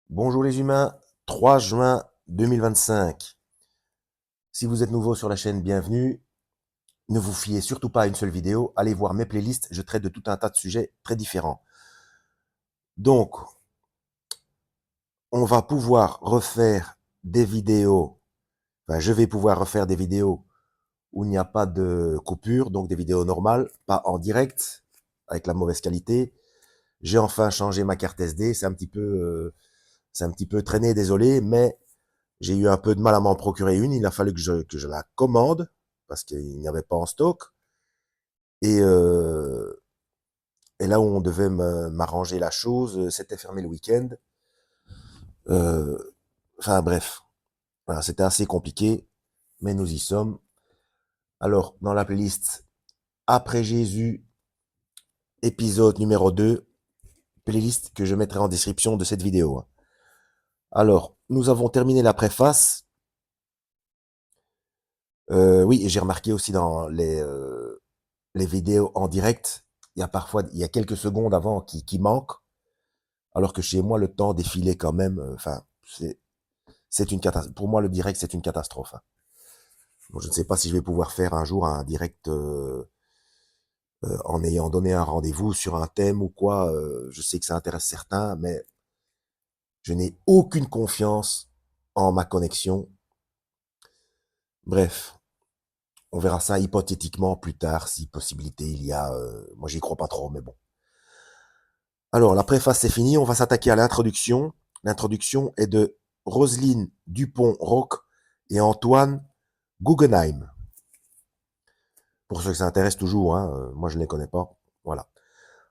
Bonjour les humains, 3 juin 2025. Si vous êtes nouveau sur la chaîne, bienvenue. Ne vous fiez surtout pas à une seule vidéo. Allez voir mes playlists, je traite de tout un tas de sujets très différents. Donc, on va pouvoir refaire des vidéos. Enfin, je vais pouvoir refaire des vidéos où il n'y a pas de coupure, donc des vidéos normales, pas en direct, avec la mauvaise qualité. J'ai enfin changé ma carte SD, c'est un petit peu traîné, désolé, mais j'ai eu un peu de mal à m'en procurer une. Il a fallu que je la commande parce qu'il n'y avait pas en stock. Et, euh, et là où on devait m'arranger la chose, c'était fermé le week-end. Euh, enfin bref, voilà, c'était assez compliqué, mais nous y sommes. Alors, dans la playlist Après Jésus, épisode numéro 2, playlist que je mettrai en description de cette vidéo. Alors, nous avons terminé la préface. Oui, et j'ai remarqué aussi dans les vidéos en direct, il y a quelques secondes avant qui manquent, alors que chez moi, le temps défilait quand même. Enfin, c'est une catastrophe. Pour moi, le direct, c'est une catastrophe. Hein. Bon, je ne sais pas si je vais pouvoir faire un jour un direct en ayant donné un rendez-vous sur un thème ou quoi. Je sais que ça intéresse certains, mais je n'ai aucune confiance en ma connexion. Bref, on verra ça hypothétiquement plus tard, si possibilité il y a. Moi, j'y crois pas trop, mais bon. Alors, la préface, c'est fini. On va s'attaquer à l'introduction. L'introduction est de Roselyne Dupont-Roch et Antoine Guggenheim. Pour ceux que ça intéresse toujours, hein, moi je ne les connais pas. Voilà.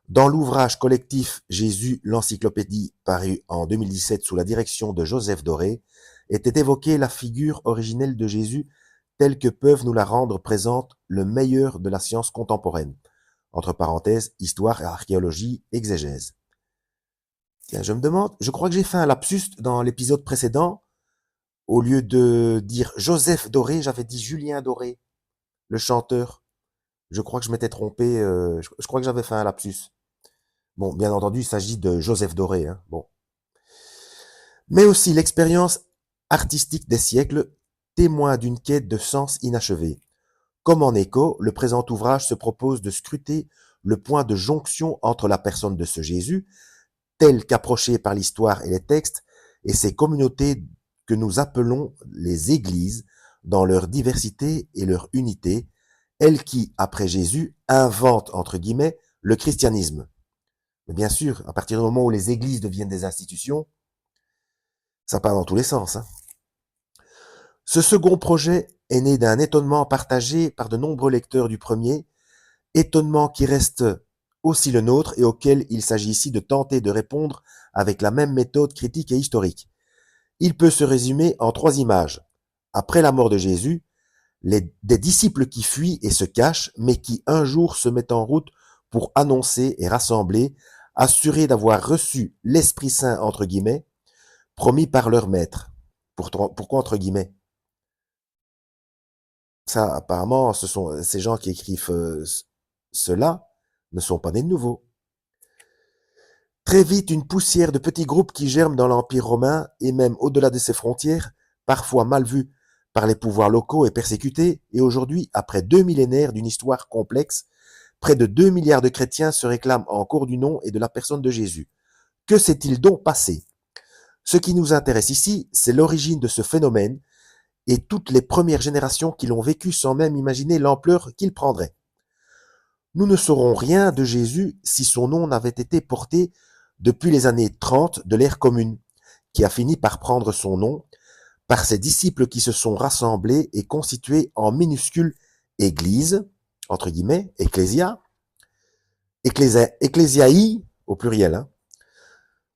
Dans l'ouvrage collectif Jésus, l'encyclopédie, paru en 2017 sous la direction de Joseph Doré, était évoquée la figure originelle de Jésus telle que peuvent nous la rendre présente le meilleur de la science contemporaine. Entre parenthèses, histoire, archéologie, exégèse. Tiens, je me demande, je crois que j'ai fait un lapsus dans l'épisode précédent. Au lieu de dire Joseph Doré, j'avais dit Julien Doré, le chanteur. Je crois que je m'étais trompé, je crois que j'avais fait un lapsus. Bon, bien entendu, il s'agit de Joseph Doré. Hein, bon. Mais aussi l'expérience artistique des siècles, témoin d'une quête de sens inachevée. Comme en écho, le présent ouvrage se propose de scruter le point de jonction entre la personne de ce Jésus, tel qu'approché par l'histoire et les textes, et ces communautés que nous appelons les églises, dans leur diversité et leur unité, elles qui, après Jésus, inventent, entre guillemets, le christianisme. Mais bien sûr, à partir du moment où les églises deviennent des institutions, ça part dans tous les sens. Hein. Ce second projet est né d'un étonnement partagé par de nombreux lecteurs du premier, étonnement qui reste aussi le nôtre et auquel il s'agit ici de tenter de répondre avec la même méthode critique et historique. Il peut se résumer en 3 images. Après la mort de Jésus, des disciples qui fuient et se cachent, mais qui un jour se mettent en route pour annoncer et rassembler, assurés d'avoir reçu l'Esprit Saint, entre guillemets, promis par leur maître. Pourquoi entre guillemets? Ça, apparemment, ce sont ces gens qui écrivent cela ne sont pas des nouveaux. Très vite, une poussière de petits groupes qui germent dans l'Empire romain et même au-delà de ses frontières, parfois mal vus par les pouvoirs locaux et persécutés, et aujourd'hui, après 2 millénaires d'une histoire complexe, près de 2 milliards de chrétiens se réclament encore du nom et de la personne de Jésus. Que s'est-il donc passé? Ce qui nous intéresse ici, c'est l'origine de ce phénomène et toutes les premières générations qui l'ont vécu sans même imaginer l'ampleur qu'il prendrait. Nous ne saurons rien de Jésus si son nom n'avait été porté depuis les années 30 de l'ère commune, qui a fini par prendre son nom par ses disciples qui se sont rassemblés et constitués en minuscules églises, entre guillemets, ecclésiaï au pluriel, hein,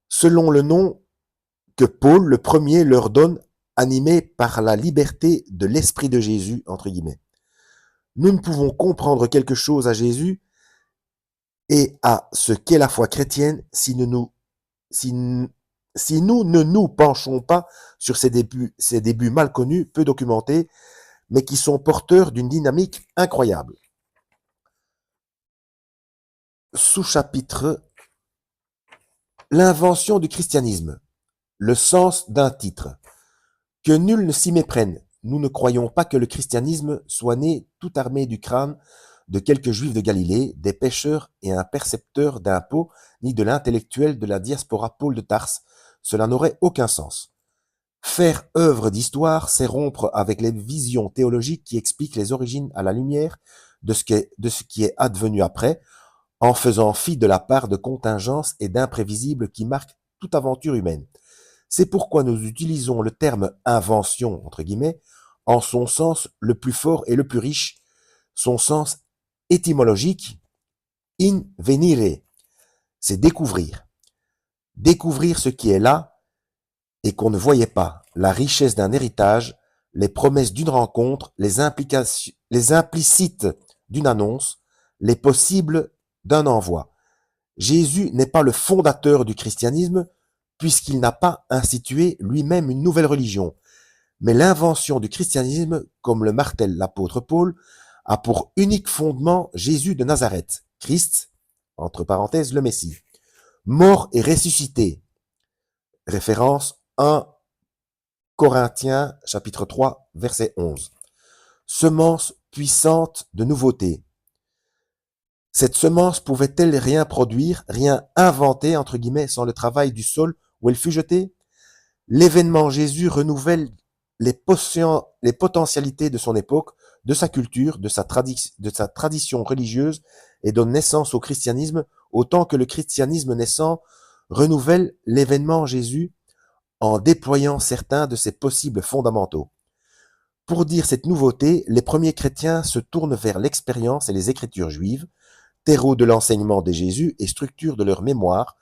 selon le nom que Paul le premier leur donne, animé par la liberté de l'Esprit de Jésus, entre guillemets. Nous ne pouvons comprendre quelque chose à Jésus et à ce qu'est la foi chrétienne si, si nous ne nous penchons pas sur ces débuts mal connus, peu documentés, mais qui sont porteurs d'une dynamique incroyable. Sous-chapitre: l'invention du christianisme. le sens d'un titre. Que nul ne s'y méprenne. Nous ne croyons pas que le christianisme soit né tout armé du crâne de quelques juifs de Galilée, des pêcheurs et un percepteur d'impôts, ni de l'intellectuel de la diaspora Paul de Tarse. Cela n'aurait aucun sens. Faire œuvre d'histoire, c'est rompre avec les visions théologiques qui expliquent les origines à la lumière de ce qui est advenu après, en faisant fi de la part de contingences et d'imprévisibles qui marquent toute aventure humaine. C'est pourquoi nous utilisons le terme invention, entre guillemets, en son sens le plus fort et le plus riche, son sens étymologique, invenire, c'est découvrir. Découvrir ce qui est là et qu'on ne voyait pas, la richesse d'un héritage, les promesses d'une rencontre, les implicites d'une annonce, les possibles d'un envoi. Jésus n'est pas le fondateur du christianisme, puisqu'il n'a pas institué lui-même une nouvelle religion. Mais l'invention du christianisme, comme le martèle l'apôtre Paul, a pour unique fondement Jésus de Nazareth, Christ, entre parenthèses, le Messie, mort et ressuscité. Référence 1 Corinthiens, chapitre 3, verset 11. Semence puissante de nouveauté. Cette semence pouvait-elle rien produire, rien inventer, entre guillemets, sans le travail du sol où elle fut jetée? L'événement Jésus renouvelle les potentialités de son époque, de sa culture, de sa tradition religieuse et donne naissance au christianisme, autant que le christianisme naissant renouvelle l'événement Jésus en déployant certains de ses possibles fondamentaux. Pour dire cette nouveauté, les premiers chrétiens se tournent vers l'expérience et les écritures juives, terreau de l'enseignement de Jésus et structure de leur mémoire,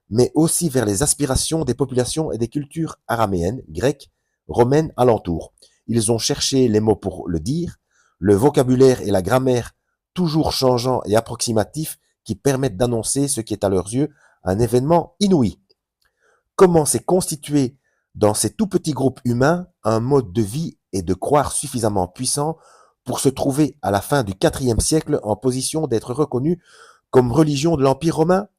mais aussi vers les aspirations des populations et des cultures araméennes, grecques, romaines alentour. Ils ont cherché les mots pour le dire, le vocabulaire et la grammaire toujours changeants et approximatifs qui permettent d'annoncer ce qui est à leurs yeux un événement inouï. Comment s'est constitué dans ces tout petits groupes humains un mode de vie et de croire suffisamment puissant pour se trouver à la fin du IVe siècle en position d'être reconnu comme religion de l'Empire romain?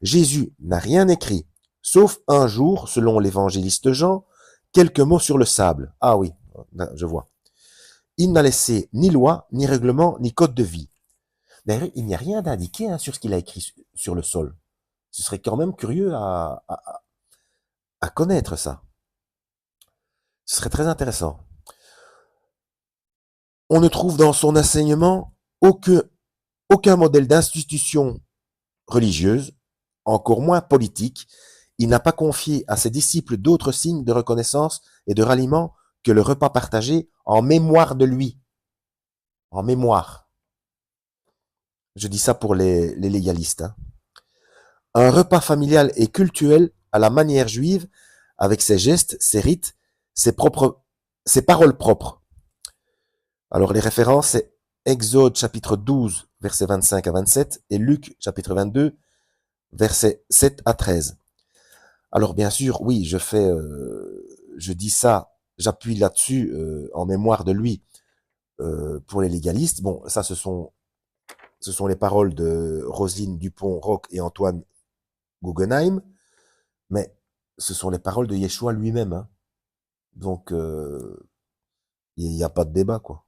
Jésus n'a rien écrit, sauf un jour, selon l'évangéliste Jean, quelques mots sur le sable. Ah oui, je vois. Il n'a laissé ni loi, ni règlement, ni code de vie. D'ailleurs, il n'y a rien d'indiqué sur ce qu'il a écrit sur le sol. Ce serait quand même curieux à connaître ça. Ce serait très intéressant. On ne trouve dans son enseignement aucun modèle d'institution religieuse, encore moins politique. Il n'a pas confié à ses disciples d'autres signes de reconnaissance et de ralliement que le repas partagé en mémoire de lui. En mémoire. Je dis ça pour les légalistes. Hein. Un repas familial et cultuel à la manière juive, avec ses gestes, ses rites, ses paroles propres. Alors les références, c'est Exode chapitre 12, versets 25 à 27, et Luc chapitre 22, versets 7 à 13. Alors bien sûr, oui, je dis ça, j'appuie là-dessus en mémoire de lui pour les légalistes. Bon, ça, ce sont les paroles de Roselyne Dupont-Roch et Antoine Guggenheim, mais ce sont les paroles de Yeshua lui-même. Hein. Donc, il n'y a pas de débat, quoi.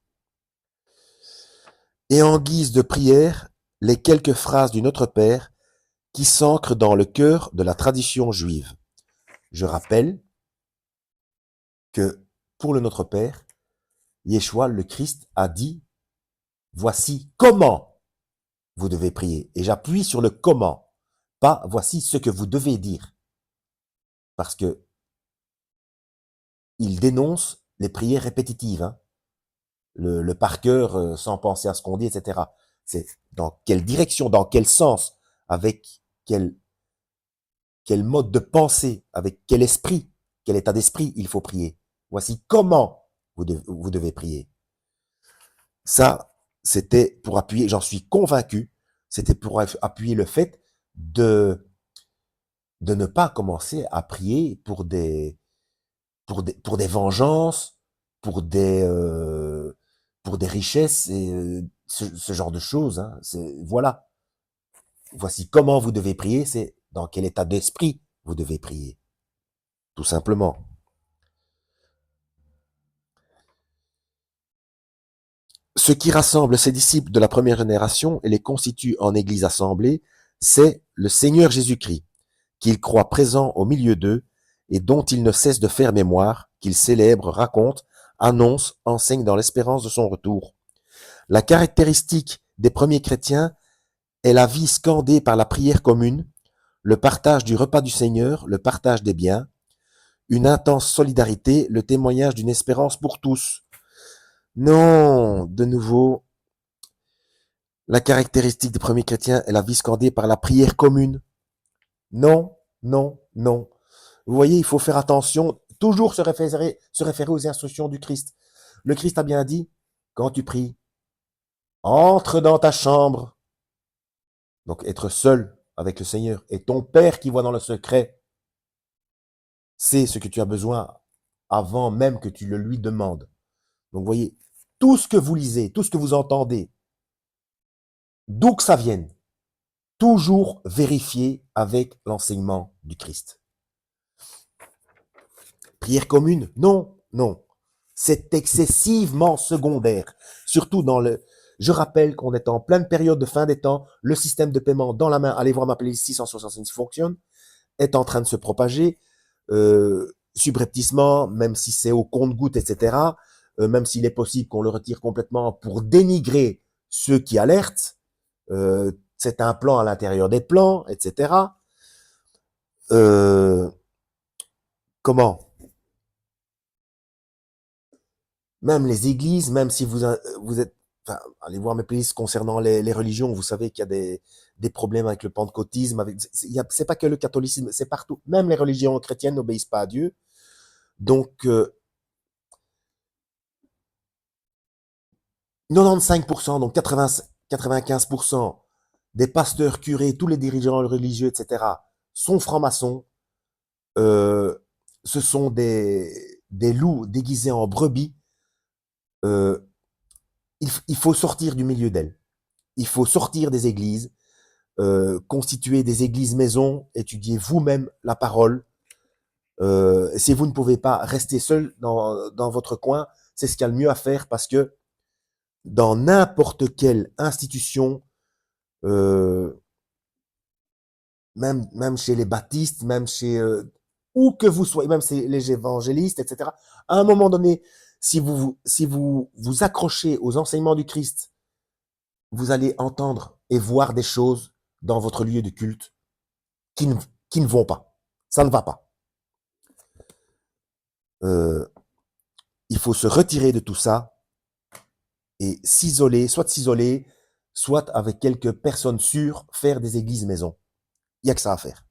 Et en guise de prière, les quelques phrases du Notre Père qui s'ancrent dans le cœur de la tradition juive. Je rappelle que pour le Notre Père, Yeshua, le Christ, a dit « Voici comment vous devez prier ». Et j'appuie sur le « comment », pas « Voici ce que vous devez dire ». Parce que il dénonce les prières répétitives, hein, le par cœur sans penser à ce qu'on dit, etc. C'est dans quelle direction, dans quel sens, avec quel mode de pensée, avec quel esprit, quel état d'esprit il faut prier. Voici comment vous devez prier. Ça, c'était pour appuyer, j'en suis convaincu, c'était pour appuyer le fait de ne pas commencer à prier pour des vengeances, pour des richesses et ce genre de choses. Hein. Voilà. Voici comment vous devez prier, c'est dans quel état d'esprit vous devez prier. tout simplement. Ce qui rassemble ces disciples de la première génération et les constitue en Église assemblée, c'est le Seigneur Jésus-Christ, qu'ils croient présent au milieu d'eux et dont ils ne cessent de faire mémoire, qu'ils célèbrent, racontent, annoncent, enseignent dans l'espérance de son retour. La caractéristique des premiers chrétiens est la vie scandée par la prière commune, le partage du repas du Seigneur, le partage des biens, une intense solidarité, le témoignage d'une espérance pour tous. Non, de nouveau, la caractéristique des premiers chrétiens est la vie scandée par la prière commune. Non, non, non. Vous voyez, il faut faire attention, toujours se référer aux instructions du Christ. Le Christ a bien dit, quand tu pries, entre dans ta chambre. Donc être seul avec le Seigneur. Et ton Père qui voit dans le secret, c'est ce que tu as besoin avant même que tu le lui demandes. Donc vous voyez, tout ce que vous lisez, tout ce que vous entendez, d'où que ça vienne, toujours vérifier avec l'enseignement du Christ. Prière commune? Non, non. C'est excessivement secondaire. Surtout dans le... Je rappelle qu'on est en pleine période de fin des temps. Le système de paiement dans la main, allez voir ma playlist 666 fonctionne, est en train de se propager. Subrepticement, même si c'est au compte-gouttes, etc. Même s'il est possible qu'on le retire complètement pour dénigrer ceux qui alertent. C'est un plan à l'intérieur des plans, etc. Comment? Même les églises, même si vous êtes, enfin, allez voir mes playlists concernant les religions, vous savez qu'il y a des problèmes avec le pentecôtisme, c'est pas que le catholicisme, c'est partout. Même les religions chrétiennes n'obéissent pas à Dieu. Donc, 95%, donc 95% des pasteurs, curés, tous les dirigeants religieux, etc., sont francs-maçons. Ce sont des loups déguisés en brebis. Euh, il faut sortir du milieu d'elles. Il faut sortir des églises, constituer des églises maisons, étudier vous-même la parole. Si vous ne pouvez pas rester seul dans votre coin, c'est ce qu'il y a le mieux à faire parce que dans n'importe quelle institution, même chez les baptistes, même chez où que vous soyez, même chez les évangélistes, etc. À un moment donné, si vous accrochez aux enseignements du Christ, vous allez entendre et voir des choses dans votre lieu de culte qui ne, qui ne vont pas. Ça ne va pas. Il faut se retirer de tout ça et s'isoler, soit avec quelques personnes sûres, faire des églises maison. Il n'y a que ça à faire.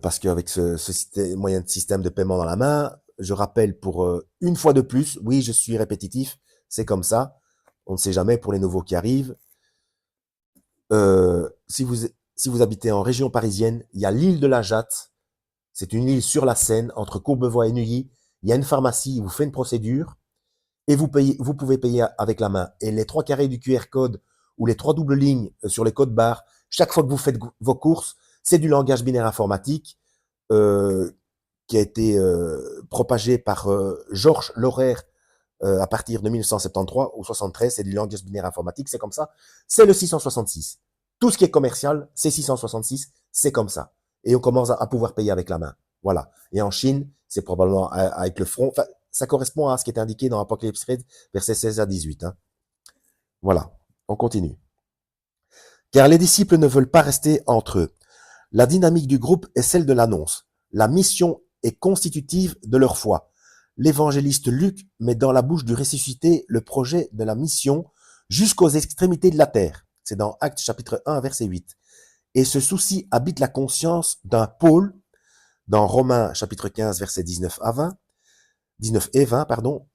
Parce qu'avec ce moyen de système de paiement dans la main, je rappelle pour une fois de plus, oui, je suis répétitif, c'est comme ça. On ne sait jamais pour les nouveaux qui arrivent. Si vous habitez en région parisienne, il y a l'île de la Jatte. C'est une île sur la Seine, entre Courbevoie et Neuilly. Il y a une pharmacie, il vous fait une procédure et vous pouvez payer avec la main. Et les 3 carrés du QR code ou les 3 doubles lignes sur les codes barres, chaque fois que vous faites vos courses, c'est du langage binaire informatique qui a été propagé par Georges Laurer à partir de 1973 ou 73. C'est du langage binaire informatique, c'est comme ça. C'est le 666. Tout ce qui est commercial, c'est 666, c'est comme ça. Et on commence à pouvoir payer avec la main. Voilà. Et en Chine, c'est probablement avec le front. Enfin, ça correspond à ce qui est indiqué dans Apocalypse Red, versets 16 à 18. Hein. Voilà. On continue. Car les disciples ne veulent pas rester entre eux. La dynamique du groupe est celle de l'annonce. La mission est constitutive de leur foi. L'évangéliste Luc met dans la bouche du ressuscité le projet de la mission jusqu'aux extrémités de la terre. C'est dans Actes chapitre 1, verset 8. Et ce souci habite la conscience d'un Paul, dans Romains chapitre 15, verset 19 et 20,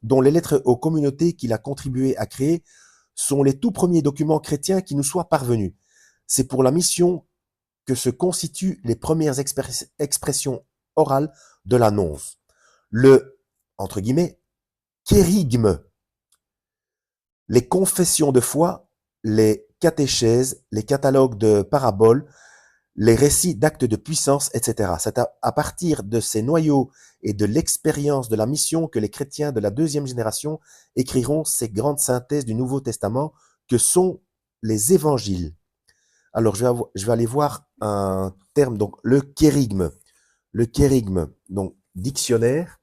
dont les lettres aux communautés qu'il a contribué à créer sont les tout premiers documents chrétiens qui nous soient parvenus. C'est pour la mission que se constituent les premières expressions orales de l'annonce. Le, entre guillemets, kérigme, les confessions de foi, les catéchèses, les catalogues de paraboles, les récits d'actes de puissance, etc. C'est à partir de ces noyaux et de l'expérience de la mission que les chrétiens de la deuxième génération écriront ces grandes synthèses du Nouveau Testament que sont les évangiles. Alors, je vais aller voir un terme, donc le kérigme. Le kérigme, donc dictionnaire.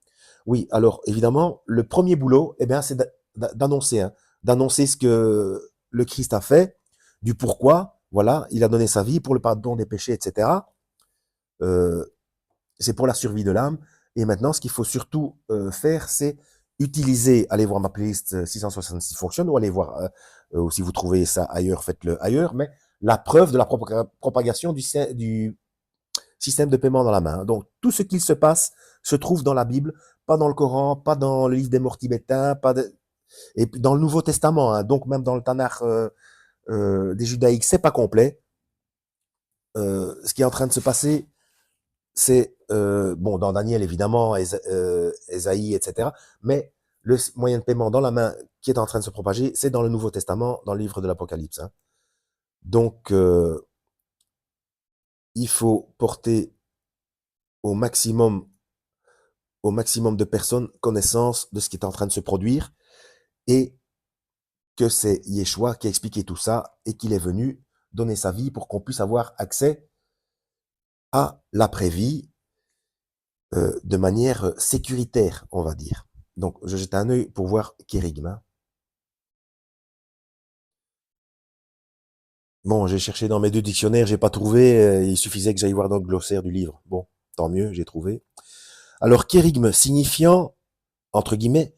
Oui, alors évidemment, le premier boulot, eh bien, c'est d'annoncer, hein, d'annoncer ce que le Christ a fait, du pourquoi, voilà, il a donné sa vie pour le pardon des péchés, etc. Euh, c'est pour la survie de l'âme. Et maintenant, ce qu'il faut surtout faire, c'est utiliser, allez voir ma playlist 666 fonctionne, ou allez voir, ou si vous trouvez ça ailleurs, faites-le ailleurs, mais la preuve de la propagation du système de paiement dans la main. Donc, tout ce qu'il se passe se trouve dans la Bible, pas dans le Coran, pas dans le livre des morts tibétains, et puis dans le Nouveau Testament, hein, donc même dans le Tanakh des judaïques, c'est pas complet. Ce qui est en train de se passer, c'est, bon, dans Daniel, évidemment, Ésaïe, etc., mais le moyen de paiement dans la main qui est en train de se propager, c'est dans le Nouveau Testament, dans le livre de l'Apocalypse. Hein. Donc, il faut porter au maximum de personnes connaissance de ce qui est en train de se produire et que c'est Yeshua qui a expliqué tout ça et qu'il est venu donner sa vie pour qu'on puisse avoir accès à l'après-vie de manière sécuritaire, on va dire. Donc, je jette un œil pour voir Kérigme. Bon, j'ai cherché dans mes deux dictionnaires, j'ai pas trouvé, il suffisait que j'aille voir dans le glossaire du livre. Bon, tant mieux, j'ai trouvé. Alors, kérigme signifiant, entre guillemets,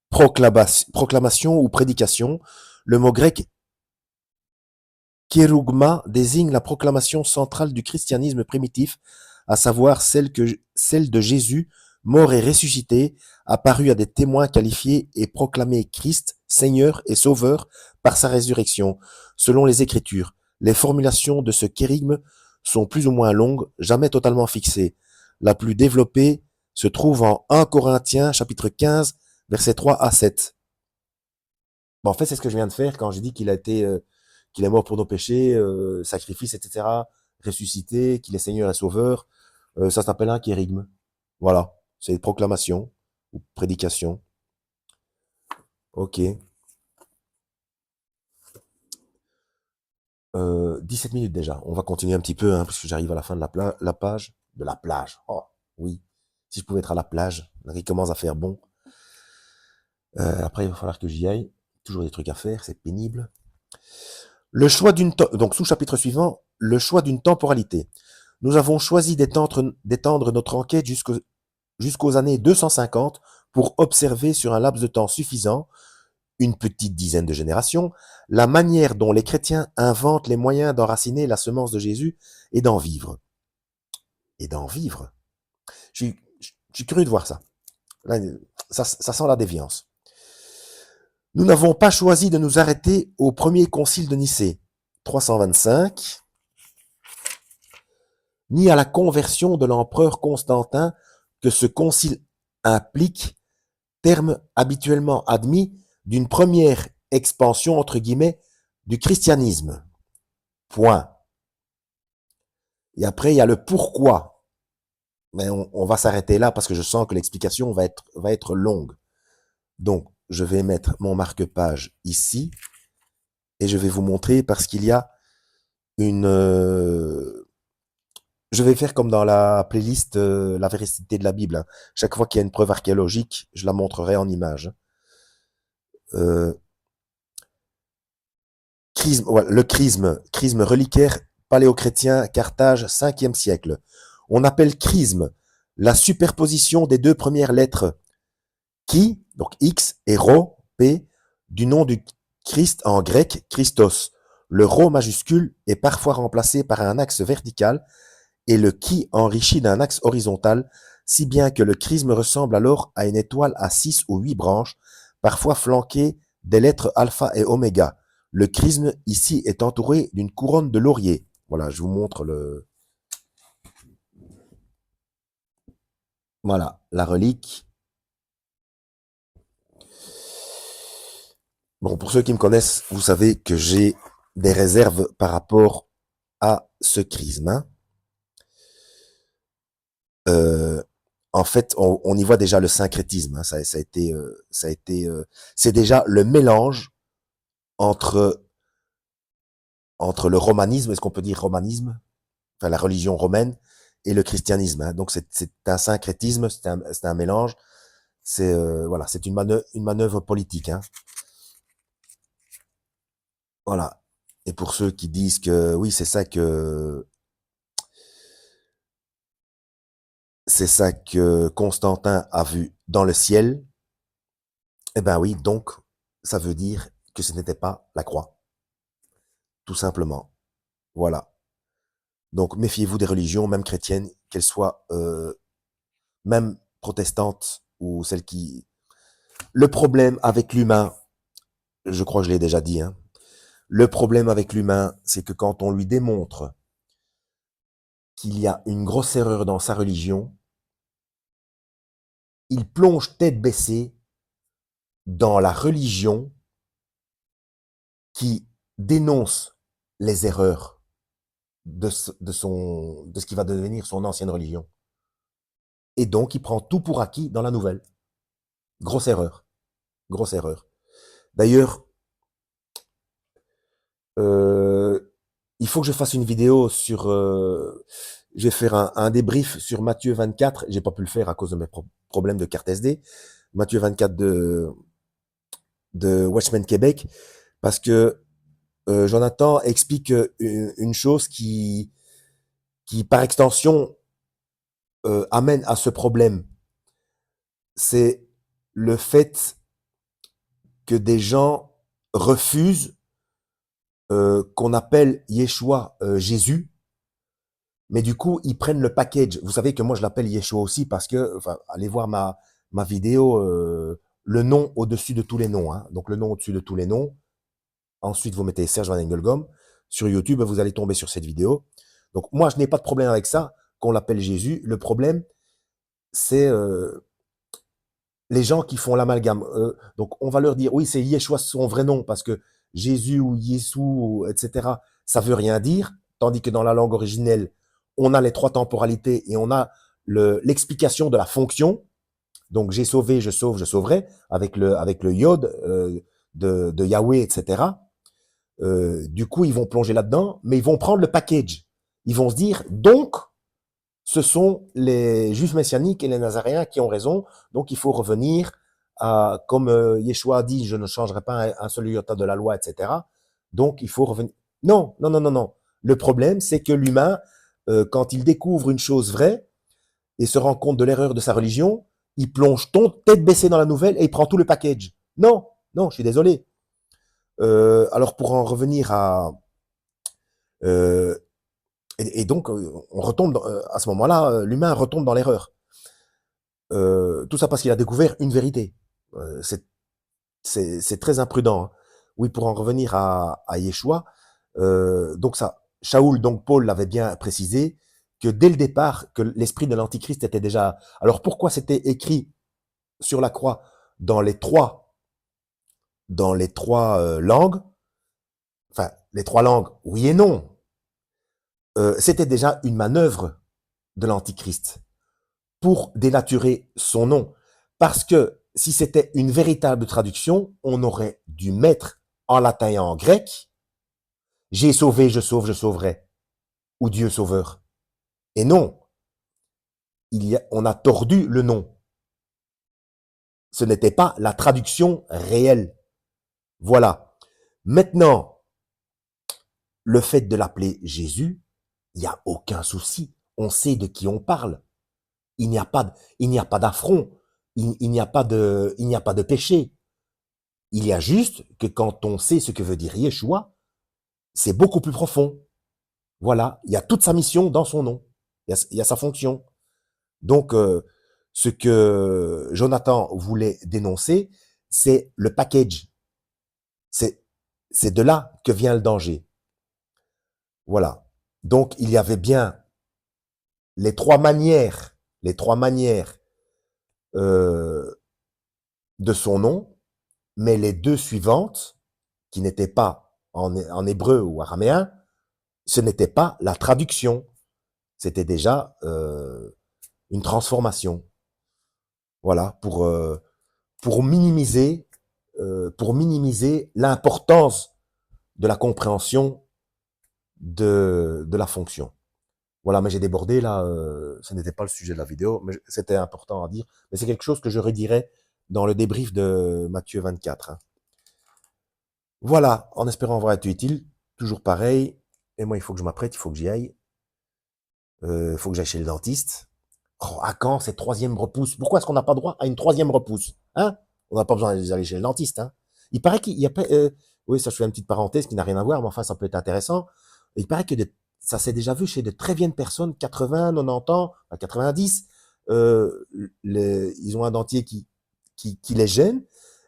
proclamation ou prédication. Le mot grec kérugma désigne la proclamation centrale du christianisme primitif, à savoir celle de Jésus, mort et ressuscité, apparu à des témoins qualifiés et proclamé Christ, Seigneur et Sauveur par sa résurrection. Selon les Écritures, les formulations de ce kérigme sont plus ou moins longues, jamais totalement fixées. La plus développée se trouve en 1 Corinthiens chapitre 15, versets 3 à 7. Bon, en fait, c'est ce que je viens de faire quand j'ai dit qu'il est mort pour nos péchés, sacrifice, etc., ressuscité, qu'il est Seigneur et Sauveur. Ça s'appelle un kérigme. Voilà, c'est une proclamation ou prédication. Ok. 17 minutes déjà. On va continuer un petit peu, hein, parce que j'arrive à la fin de la page. De la plage. Oh, oui. Si je pouvais être à la plage, il commence à faire bon. Après, il va falloir que j'y aille. Toujours des trucs à faire, c'est pénible. Le choix donc sous-chapitre suivant, le choix d'une temporalité. Nous avons choisi d'étendre notre enquête jusqu'aux années 250 pour observer sur un laps de temps suffisant, une petite dizaine de générations, la manière dont les chrétiens inventent les moyens d'enraciner la semence de Jésus et d'en vivre. Et d'en vivre. Je suis curieux de voir ça. Là, ça sent la déviance. Nous n'avons pas choisi de nous arrêter au premier concile de Nicée, 325, ni à la conversion de l'empereur Constantin que ce concile implique, terme habituellement admis d'une première expansion, entre guillemets, du christianisme. Point. Et après, il y a le pourquoi. Mais on va s'arrêter là parce que je sens que l'explication va être longue. Donc, je vais mettre mon marque-page ici et je vais vous montrer parce qu'il y a une... je vais faire comme dans la playlist La véracité de la Bible. Hein. Chaque fois qu'il y a une preuve archéologique, je la montrerai en image. Le chrisme reliquaire paléochrétien, Carthage, 5e siècle. On appelle chrisme la superposition des deux premières lettres qui, donc X, et Rho, P, du nom du Christ en grec, Christos. Le Rho majuscule est parfois remplacé par un axe vertical et le qui enrichi d'un axe horizontal, si bien que le chrisme ressemble alors à une étoile à 6 ou 8 branches, parfois flanquée des lettres alpha et oméga. Le chrisme ici est entouré d'une couronne de laurier. Voilà, je vous montre voilà, la relique. Bon, pour ceux qui me connaissent, vous savez que j'ai des réserves par rapport à ce chrisme. Hein. euh, en fait, on y voit déjà le syncrétisme. Hein, c'est déjà le mélange entre le romanisme, est-ce qu'on peut dire romanisme, enfin la religion romaine, et le christianisme. Hein. Donc c'est un syncrétisme, c'est un mélange. C'est voilà, c'est une manœuvre politique. Hein. Voilà. Et pour ceux qui disent que oui, c'est ça que Constantin a vu dans le ciel, eh ben oui, donc ça veut dire que ce n'était pas la croix, tout simplement. Voilà. Donc méfiez-vous des religions, même chrétiennes, qu'elles soient même protestantes ou celles qui... Le problème avec l'humain, je crois que je l'ai déjà dit, hein, le problème avec l'humain, c'est que quand on lui démontre qu'il y a une grosse erreur dans sa religion, il plonge tête baissée dans la religion qui dénonce les erreurs de ce qui va devenir son ancienne religion. Et donc, il prend tout pour acquis dans la nouvelle. Grosse erreur. Grosse erreur. D'ailleurs, il faut que je fasse une vidéo sur... je vais faire un débrief sur Matthieu 24. J'ai pas pu le faire à cause de mes problèmes de carte SD. Matthieu 24 de Watchmen Québec. Parce que Jonathan explique une chose qui par extension, amène à ce problème. C'est le fait que des gens refusent qu'on appelle Yeshua Jésus, mais du coup, ils prennent le package. Vous savez que moi, je l'appelle Yeshua aussi parce que, enfin, allez voir ma vidéo, le nom au-dessus de tous les noms. Hein. Donc, le nom au-dessus de tous les noms. Ensuite, vous mettez Serge Van Engelgom. Sur YouTube, vous allez tomber sur cette vidéo. Donc, moi, je n'ai pas de problème avec ça, qu'on l'appelle Jésus. Le problème, c'est les gens qui font l'amalgame. Donc, on va leur dire, oui, c'est Yeshua son vrai nom, parce que Jésus ou Yeshua, etc., ça veut rien dire, tandis que dans la langue originelle, on a les trois temporalités et on a l'explication de la fonction. Donc, j'ai sauvé, je sauve, je sauverai, avec le yod de Yahweh, etc. Du coup, ils vont plonger là-dedans, mais ils vont prendre le package. Ils vont se dire, donc, ce sont les juifs messianiques et les nazaréens qui ont raison, donc il faut revenir à, comme Yeshua a dit, je ne changerai pas un seul iota de la loi, etc. Donc il faut revenir. Non, non, non, non, non. Le problème, c'est que l'humain, quand il découvre une chose vraie et se rend compte de l'erreur de sa religion, il plonge tête baissée dans la nouvelle et il prend tout le package. Non, non, je suis désolé. Alors pour en revenir à euh, et donc, on retombe à ce moment-là, l'humain retombe dans l'erreur. Tout ça parce qu'il a découvert une vérité. C'est très imprudent. Hein. Oui, pour en revenir à Yeshua, donc ça, Shaoul, donc Paul l'avait bien précisé, que dès le départ, que l'esprit de l'Antichrist était déjà... Alors pourquoi c'était écrit sur la croix dans les trois langues, enfin, les trois langues, oui et non, c'était déjà une manœuvre de l'Antichrist pour dénaturer son nom. Parce que si c'était une véritable traduction, on aurait dû mettre en latin et en grec, j'ai sauvé, je sauve, je sauverai, ou Dieu sauveur. Et non, on a tordu le nom. Ce n'était pas la traduction réelle. Voilà. Maintenant, le fait de l'appeler Jésus, il n'y a aucun souci. On sait de qui on parle. Il n'y a pas d'affront. Il n'y a pas de péché. Il y a juste que quand on sait ce que veut dire Yeshua, c'est beaucoup plus profond. Voilà, il y a toute sa mission dans son nom. Il y a sa fonction. Donc, ce que Jonathan voulait dénoncer, c'est le package. C'est de là que vient le danger. Voilà. Donc, il y avait bien les trois manières euh, de son nom, mais les deux suivantes, qui n'étaient pas en hébreu ou araméen, ce n'était pas la traduction. C'était déjà une transformation. Voilà, pour minimiser l'importance de la compréhension de la fonction. Voilà, mais j'ai débordé là, ce n'était pas le sujet de la vidéo, mais c'était important à dire. Mais c'est quelque chose que je redirai dans le débrief de Matthieu 24. Hein. Voilà, en espérant avoir été utile, toujours pareil. Et moi, il faut que je m'apprête, il faut que j'y aille. Il faut que j'aille chez le dentiste. Oh, à quand cette troisième repousse? Pourquoi est-ce qu'on n'a pas droit à une troisième repousse? Hein? On n'a pas besoin d'aller chez le dentiste. Hein? Il paraît qu'il y a pas... oui, ça je fais une petite parenthèse qui n'a rien à voir, mais enfin ça peut être intéressant. Il paraît que ça s'est déjà vu chez de très vieilles personnes, 80, 90 ans, 90. Ils ont un dentier qui les gêne.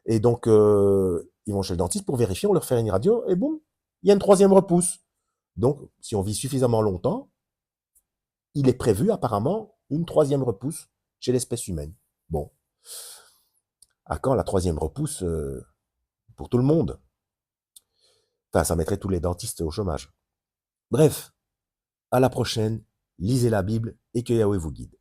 Et donc, ils vont chez le dentiste pour vérifier, on leur fait une radio, et boum, il y a une troisième repousse. Donc, si on vit suffisamment longtemps, il est prévu apparemment une troisième repousse chez l'espèce humaine. Bon. À quand la troisième repousse pour tout le monde? Enfin, ça mettrait tous les dentistes au chômage. Bref, à la prochaine, lisez la Bible et que Yahweh vous guide.